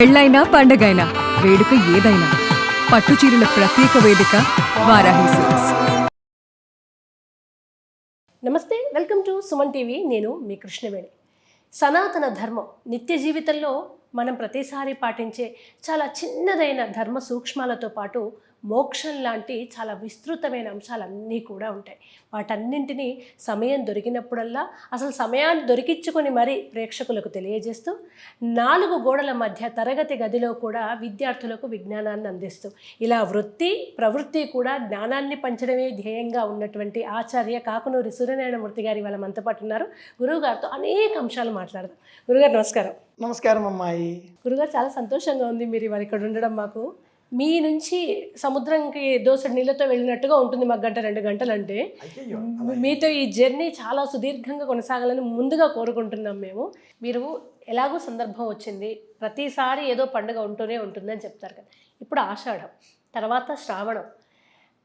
పెళ్ళైనా పండగైనా వేడుక ఏదైనా పట్టుచీరల ప్రత్యేక వేదిక వారాహి సిల్క్స్. నమస్తే, వెల్కమ్ టు సుమన్ టీవీ. నేను మీ కృష్ణవేణి. సనాతన ధర్మం నిత్య జీవితంలో మనం ప్రతిసారి పాటించే చాలా చిన్నదైన ధర్మ సూక్ష్మాలతో పాటు మోక్షం లాంటి చాలా విస్తృతమైన అంశాలన్నీ కూడా ఉంటాయి. వాటన్నింటినీ సమయం దొరికినప్పుడల్లా అసలు సమయాన్ని దొరికించుకొని మరీ ప్రేక్షకులకు తెలియజేస్తూ 4 గోడల మధ్య తరగతి గదిలో కూడా విద్యార్థులకు విజ్ఞానాన్ని అందిస్తూ ఇలా వృత్తి ప్రవృత్తి కూడా జ్ఞానాన్ని పంచడమే ధ్యేయంగా ఉన్నటువంటి ఆచార్య కాకునూరి సూర్యనారాయణమూర్తి గారి వాళ్ళ మనతో పాటు ఉన్నారు. గురువుగారితో అనేక అంశాలు మాట్లాడదాం. గురుగారు నమస్కారం. నమస్కారం అమ్మాయి. గురుగారు, చాలా సంతోషంగా ఉంది మీరు ఇవాళ ఇక్కడ ఉండడం. మాకు మీ నుంచి సముద్రంకి దోసెడు నీళ్ళతో వెళ్ళినట్టుగా ఉంటుంది మాకు 1-2 గంటలు. అంటే మీతో ఈ జర్నీ చాలా సుదీర్ఘంగా కొనసాగాలని ముందుగా కోరుకుంటున్నాం మేము. మీరు ఎలాగో సందర్భం వచ్చింది, ప్రతిసారి ఏదో పండుగ ఉంటూనే ఉంటుందని చెప్తారు కదా. ఇప్పుడు ఆషాఢం, తర్వాత శ్రావణం.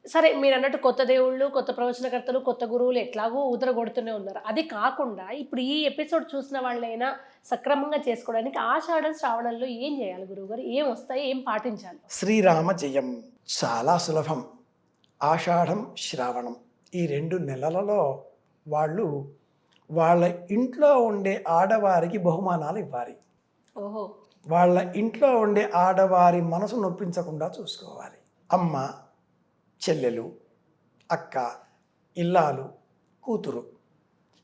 సరే, మీరు అన్నట్టు కొత్త దేవుళ్ళు, కొత్త ప్రవచనకర్తలు, కొత్త గురువులు ఎట్లాగో ఊదరగొడుతూనే ఉన్నారు. అది కాకుండా ఇప్పుడు ఈ ఎపిసోడ్ చూసిన వాళ్ళైనా సక్రమంగా చేసుకోవడానికి ఆషాఢం శ్రావణంలో ఏం చేయాలి గురువుగారు? ఏం వస్తాయి, ఏం పాటించాలి? శ్రీరామ జయం చాలా సులభం. ఆషాఢం శ్రావణం ఈ 2 నెలలలో వాళ్ళు వాళ్ళ ఇంట్లో ఉండే ఆడవారికి బహుమానాలు ఇవ్వాలి. ఓహో. వాళ్ళ ఇంట్లో ఉండే ఆడవారి మనసు నొప్పించకుండా చూసుకోవాలి. అమ్మ, చెల్లెలు, అక్క, ఇల్లాలు, కూతురు,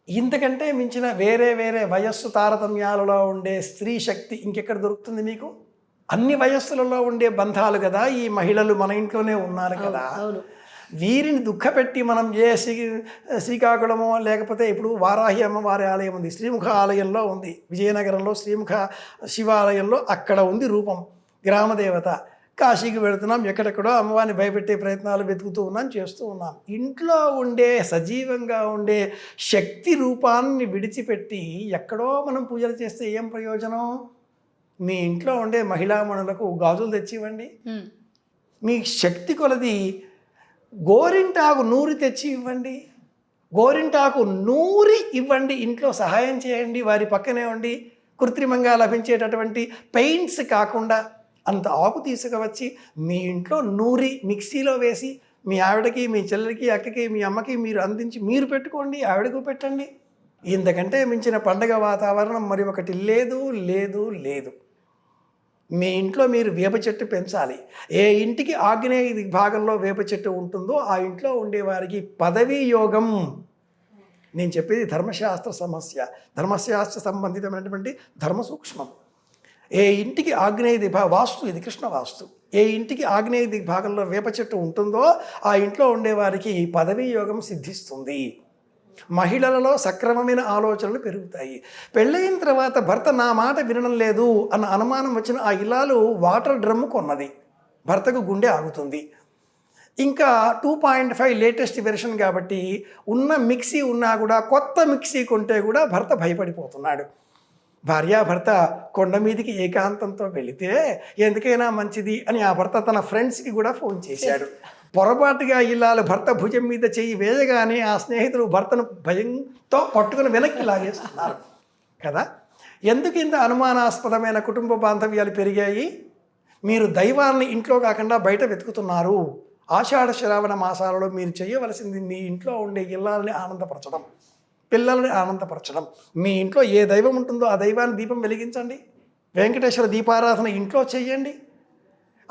ఇంతకంటే మించిన వేరే వేరే వయస్సు తారతమ్యాలలో ఉండే స్త్రీ శక్తి ఇంకెక్కడ దొరుకుతుంది మీకు? అన్ని వయస్సులలో ఉండే బంధాలు కదా ఈ మహిళలు మన ఇంట్లోనే ఉన్నారు కదా. వీరిని దుఃఖపెట్టి మనం శ్రీకాకుళమో లేకపోతే ఇప్పుడు వారాహి అమ్మవారి ఆలయం ఉంది, శ్రీముఖ ఆలయంలో ఉంది, విజయనగరంలో శ్రీముఖ శివాలయంలో అక్కడ ఉంది రూపం, గ్రామదేవత. కాశీకి వెళుతున్నాం, ఎక్కడెక్కడో అమ్మవారిని భయపెట్టే ప్రయత్నాలు వెతుకుతూ ఉన్నాం, చేస్తూ ఉన్నాం. ఇంట్లో ఉండే సజీవంగా ఉండే శక్తి రూపాన్ని విడిచిపెట్టి ఎక్కడో మనం పూజలు చేస్తే ఏం ప్రయోజనం? మీ ఇంట్లో ఉండే మహిళామణులకు గాజులు తెచ్చి ఇవ్వండి. మీ శక్తి కొలది గోరింటాకు నూరి తెచ్చి ఇవ్వండి. గోరింటాకు నూరి ఇవ్వండి. ఇంట్లో సహాయం చేయండి. వారి పక్కనే ఉండి కృత్రిమంగా లభించేటటువంటి పెయింట్స్ కాకుండా అంత ఆకు తీసుకువచ్చి మీ ఇంట్లో నూరి మిక్సీలో వేసి మీ ఆవిడకి, మీ చెల్లెలకి, అక్కకి, మీ అమ్మకి మీరు అందించి మీరు పెట్టుకోండి, ఆవిడకు పెట్టండి. ఇంతకంటే మించిన పండగ వాతావరణం మరి ఒకటి లేదు లేదు లేదు. మీ ఇంట్లో మీరు వేప చెట్టు పెంచాలి. ఏ ఇంటికి ఆగ్నేయ భాగంలో వేప చెట్టు ఉంటుందో ఆ ఇంట్లో ఉండేవారికి పదవీ యోగం. నేను చెప్పేది ధర్మశాస్త్ర సమస్య, ధర్మశాస్త్ర సంబంధితమైనటువంటి ధర్మ సూక్ష్మం. ఏ ఇంటికి ఆగ్నేయ వాస్తు, ఇది కృష్ణ వాస్తు. ఏ ఇంటికి ఆగ్నేయ భాగంలో వేప చెట్టు ఉంటుందో ఆ ఇంట్లో ఉండేవారికి పదవీ యోగం సిద్ధిస్తుంది. మహిళలలో సక్రమమైన ఆలోచనలు పెరుగుతాయి. పెళ్ళయిన తర్వాత భర్త నా మాట వినడం లేదు అన్న అనుమానం వచ్చిన ఆ ఇల్లాలు వాటర్ డ్రమ్ము కొన్నది, భర్తకు గుండె ఆగుతుంది. ఇంకా 2.5 లేటెస్ట్ వెర్షన్ కాబట్టి ఉన్న మిక్సీ ఉన్నా కూడా కొత్త మిక్సీ కొంటే కూడా భర్త భయపడిపోతున్నాడు. భార్యాభర్త కొండ మీదికి ఏకాంతంతో వెళితే ఎందుకైనా మంచిది అని ఆ భర్త తన ఫ్రెండ్స్కి కూడా ఫోన్ చేశాడు. పొరపాటుగా ఇల్లాలు భర్త భుజం మీద చెయ్యి వేయగానే ఆ స్నేహితులు భర్తను భయంతో పట్టుకుని వెనక్కి లాగేస్తున్నారు కదా. ఎందుకు ఇంత అనుమానాస్పదమైన కుటుంబ బాంధవ్యాలు పెరిగాయి? మీరు దైవాన్ని ఇంట్లో కాకుండా బయట వెతుకుతున్నారు. ఆషాఢ శ్రావణ మాసాలలో మీరు చేయవలసింది మీ ఇంట్లో ఉండే ఇల్లాలని ఆనందపరచడం, పిల్లల్ని ఆనందపరచడం. మీ ఇంట్లో ఏ దైవం ఉంటుందో ఆ దైవాన్ని దీపం వెలిగించండి. వెంకటేశ్వర దీపారాధన ఇంట్లో చేయండి.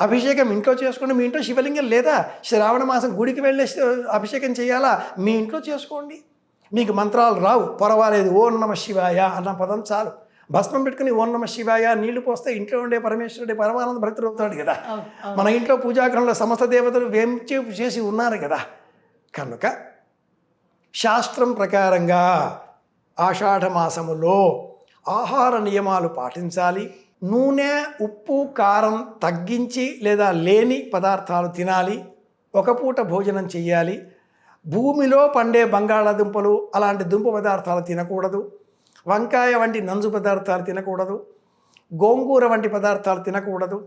అభిషేకం ఇంట్లో చేసుకోండి. మీ ఇంట్లో శివలింగం లేదా? శ్రావణ మాసం గుడికి వెళ్ళే అభిషేకం చేయాలా? మీ ఇంట్లో చేసుకోండి. మీకు మంత్రాలు రావు, పర్వాలేదు, ఓం నమ శివాయ అన్న పదం చాలు. భస్మం పెట్టుకుని ఓం నమ శివాయ నీళ్లు పోస్తే ఇంట్లో ఉండే పరమేశ్వరుడి పరమానంద భక్తుడు అవుతాడు కదా. మన ఇంట్లో పూజాగ్రహంలో సమస్త దేవతలు వేంచేపు చేసి ఉన్నారు కదా. కనుక శాస్త్రం ప్రకారంగా ఆషాఢ మాసములో ఆహార నియమాలు పాటించాలి. నూనె, ఉప్పు, కారం తగ్గించి లేదా లేని పదార్థాలు తినాలి. ఒక పూట భోజనం చేయాలి. భూమిలో పండే బంగాళాదుంపలు అలాంటి దుంప పదార్థాలు తినకూడదు. వంకాయ వంటి నంజు పదార్థాలు తినకూడదు. గోంగూర వంటి పదార్థాలు తినకూడదు.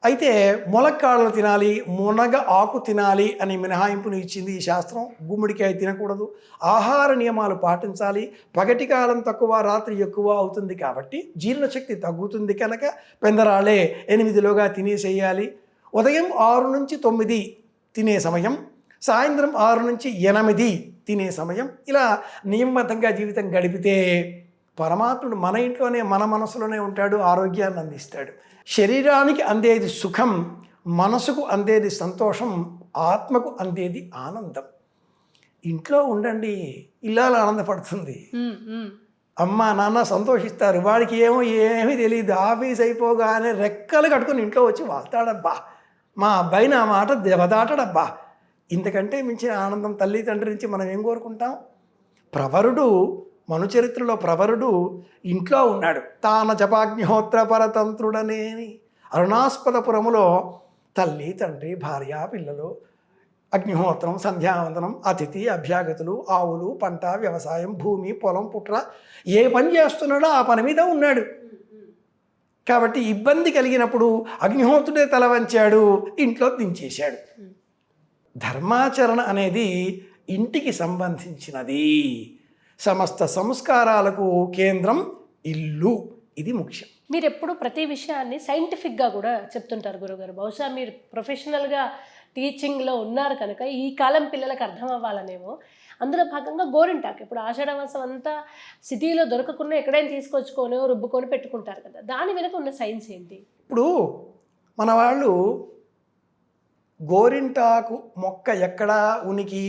అయితే ములక్కాడలు తినాలి, మునగ ఆకు తినాలి అని మినహాయింపుని ఇచ్చింది ఈ శాస్త్రం. గుమ్మడికాయ తినకూడదు, ఆహార నియమాలు పాటించాలి. పగటి కాలం తక్కువ, రాత్రి ఎక్కువ అవుతుంది కాబట్టి జీర్ణశక్తి తగ్గుతుంది కనుక పెందరాళే 8లోగా తినేసేయాలి. ఉదయం 6 నుంచి 9 తినే సమయం, సాయంత్రం 6 నుంచి 8 తినే సమయం, ఇలా నియమబద్ధంగా జీవితం గడిపితే పరమాత్ముడు మన ఇంట్లోనే మన మనసులోనే ఉంటాడు, ఆరోగ్యాన్ని అందిస్తాడు. శరీరానికి అందేది సుఖం, మనసుకు అందేది సంతోషం, ఆత్మకు అందేది ఆనందం. ఇంట్లో ఉండండి, ఇల్లాలు ఆనందపడుతుంది, అమ్మ నాన్న సంతోషిస్తారు. వాడికి ఏమీ తెలియదు, ఆఫీస్ అయిపోగానే రెక్కలు కట్టుకుని ఇంట్లో వచ్చి వాళ్తాడబ్బా, మా అబ్బాయి నా మాట దెబ్బదాటడబ్బా. ఇంతకంటే మించిన ఆనందం తల్లి తండ్రి నుంచి మనం ఏం కోరుకుంటాం? ప్రవరుడు, మనుచరిత్రలో ప్రవరుడు ఇంట్లో ఉన్నాడు. తాన జపాగ్నిహోత్ర పరతంత్రుడనేని అరుణాస్పదపురములో తల్లి తండ్రి భార్య పిల్లలు, అగ్నిహోత్రం, సంధ్యావందనం, అతిథి, అభ్యాగతులు, ఆవులు, పంట, వ్యవసాయం, భూమి, పొలం, పుట్ర, ఏ పని చేస్తున్నాడో ఆ పని మీద ఉన్నాడు. కాబట్టి ఇబ్బంది కలిగినప్పుడు అగ్నిహోత్రుడే తల వంచాడు, ఇంట్లో దించేశాడు. ధర్మాచరణ అనేది ఇంటికి సంబంధించినది. సమస్త సంస్కారాలకు కేంద్రం ఇల్లు, ఇది ముఖ్యం. మీరు ఎప్పుడు ప్రతి విషయాన్ని సైంటిఫిక్గా కూడా చెప్తుంటారు గురుగారు. బహుశా మీరు ప్రొఫెషనల్గా టీచింగ్లో ఉన్నారు కనుక ఈ కాలం పిల్లలకు అర్థం అవ్వాలనేమో. అందులో భాగంగా గోరింటాకు ఇప్పుడు ఆషాఢ మాసం అంతా సిటీలో దొరకకుండా ఎక్కడైనా తీసుకొచ్చుకొని రుబ్బుకొని పెట్టుకుంటారు కదా, దాని వెనుక ఉన్న సైన్స్ ఏంటి? ఇప్పుడు మన వాళ్ళు గోరింటాకు మొక్క ఎక్కడ ఉనికి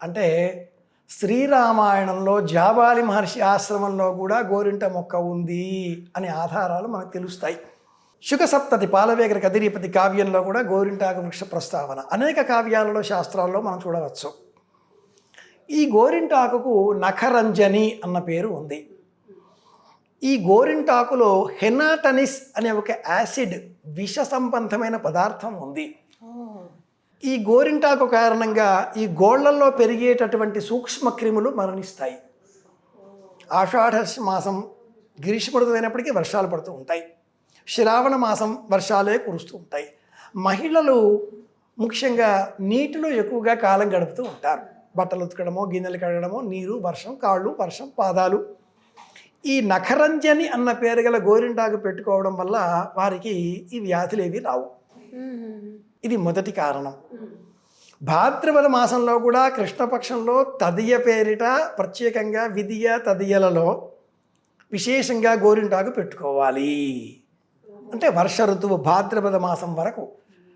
అంటే శ్రీరామాయణంలో జాబాలి మహర్షి ఆశ్రమంలో కూడా గోరింట మొక్క ఉంది అనే ఆధారాలు మనకు తెలుస్తాయి. శుకసప్తతి పాలవేగర కదిరీపతి కావ్యంలో కూడా గోరింటాకు వృక్ష ప్రస్తావన అనేక కావ్యాలలో శాస్త్రాల్లో మనం చూడవచ్చు. ఈ గోరింటాకుకు నఖరంజని అన్న పేరు ఉంది. ఈ గోరింటాకులో హెనాటనిస్ అనే ఒక యాసిడ్ విష సంబంధమైన పదార్థం ఉంది. ఈ గోరింటాకు కారణంగా ఈ గోళ్లల్లో పెరిగేటటువంటి సూక్ష్మ క్రిములు మరణిస్తాయి. ఆషాఢ మాసం గ్రీష్మృతమైనప్పటికీ వర్షాలు పడుతూ ఉంటాయి, శ్రావణ మాసం వర్షాలే కురుస్తూ ఉంటాయి. మహిళలు ముఖ్యంగా నీటిలో ఎక్కువగా కాలం గడుపుతూ ఉంటారు. బట్టలు ఉతకడమో, గిన్నెలు కడగడమో, నీరు, వర్షం, కాళ్ళు, వర్షం, పాదాలు. ఈ నఖరంజని అన్న పేరు గల గోరింటాకు పెట్టుకోవడం వల్ల వారికి ఈ వ్యాధులు ఏవి రావు. ఇది మొదటి కారణం. భాద్రపద మాసంలో కూడా కృష్ణపక్షంలో తదియ పేరిట ప్రత్యేకంగా విధియ తదియలలో విశేషంగా గోరింటాకు పెట్టుకోవాలి. అంటే వర్ష ఋతువు భాద్రపద మాసం వరకు,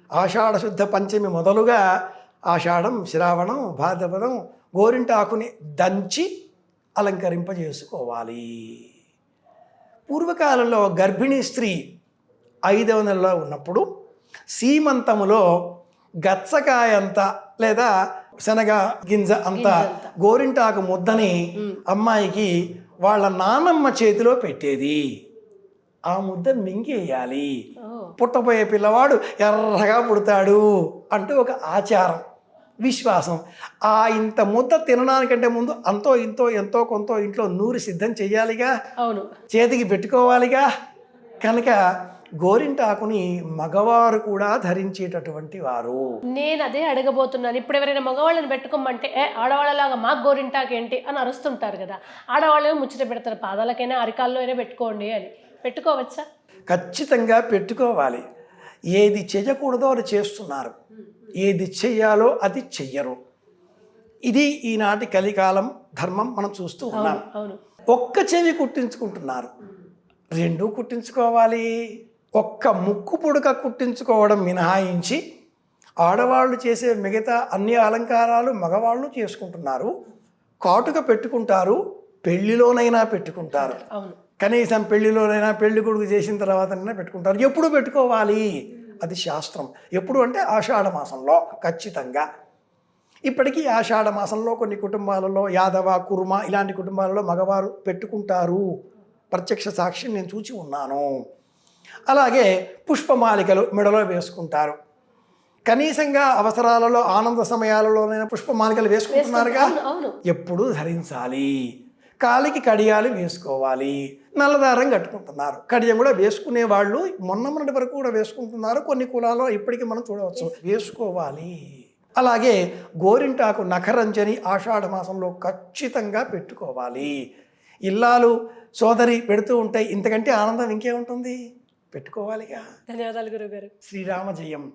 ఆషాఢ శుద్ధ పంచమి మొదలుగా ఆషాఢం, శ్రావణం, భాద్రపదం గోరింటాకుని దంచి అలంకరింపజేసుకోవాలి. పూర్వకాలంలో గర్భిణీ స్త్రీ 5వ నెలలో ఉన్నప్పుడు సీమంతములో గచ్చకాయ అంత లేదా శనగ గింజ అంత గోరింటాకు ముద్దని అమ్మాయికి వాళ్ళ నానమ్మ చేతిలో పెట్టేది. ఆ ముద్ద మింగేయాలి, పుట్టబోయే పిల్లవాడు ఎర్రగా పుడతాడు అంటూ ఒక ఆచారం, విశ్వాసం. ఆ ఇంత ముద్ద తినడానికంటే ముందు అంతో ఇంతో ఎంతో కొంత ఇంట్లో నూరి సిద్ధం చెయ్యాలిగా, అవును, చేతికి పెట్టుకోవాలిగా. కనుక గోరింటాకుని మగవారు కూడా ధరించేటటువంటి వారు. నేను అదే అడగబోతున్నాను. ఇప్పుడు ఎవరైనా మగవాళ్ళని పెట్టుకోమంటే ఆడవాళ్ళలాగా మాకు గోరింటాకు ఏంటి అని అరుస్తుంటారు కదా, ఆడవాళ్ళే ముచ్చట పెడతారు, పాదాలకైనా అరికాల్లో అయినా పెట్టుకోండి అని. పెట్టుకోవచ్చా? ఖచ్చితంగా పెట్టుకోవాలి. ఏది చేయకూడదో అది చేస్తున్నారు, ఏది చెయ్యాలో అది చెయ్యరు. ఇది ఈనాటి కలికాలం ధర్మం మనం చూస్తూ ఉన్నాం. అవును, ఒక్క చెవి కుట్టించుకుంటున్నారు, 2 కుట్టించుకోవాలి. ఒక్క ముక్కు పుడక కుట్టించుకోవడం మినహాయించి ఆడవాళ్ళు చేసే మిగతా అన్ని అలంకారాలు మగవాళ్ళు చేసుకుంటున్నారు. కాటుక పెట్టుకుంటారు, పెళ్లిలోనైనా పెట్టుకుంటారు, అవును, కనీసం పెళ్లిలోనైనా పెళ్లి కొడుకు చేసిన తర్వాతనైనా పెట్టుకుంటారు. ఎప్పుడు పెట్టుకోవాలి? అది శాస్త్రం. ఎప్పుడు అంటే ఆషాఢ మాసంలో ఖచ్చితంగా. ఇప్పటికీ ఆషాఢ మాసంలో కొన్ని కుటుంబాలలో యాదవ, కుర్మ ఇలాంటి కుటుంబాలలో మగవారు పెట్టుకుంటారు. ప్రత్యక్ష సాక్షిని నేను చూచి ఉన్నాను. అలాగే పుష్పమాలికలు మెడలో వేసుకుంటారు. కనీసంగా అవసరాలలో, ఆనంద సమయాలలోనైనా పుష్పమాలికలు వేసుకుంటున్నారుగా, ఎప్పుడూ ధరించాలి. కాలికి కడియాలు వేసుకోవాలి. నల్లదారం కట్టుకుంటున్నారు. కడియం కూడా వేసుకునే వాళ్ళు మొన్నటి వరకు కూడా వేసుకుంటున్నారు. కొన్ని కులాల్లో ఇప్పటికీ మనం చూడవచ్చు, వేసుకోవాలి. అలాగే గోరింటాకు నఖరంజని ఆషాఢ మాసంలో ఖచ్చితంగా పెట్టుకోవాలి. ఇల్లాలు సోదరి పెడుతూ ఉంటే ఇంతకంటే ఆనందం ఇంకేముంటుంది? పెట్టుకోవాలిగా. ధన్యవాదాలు గురుగారు. శ్రీరామ జయం.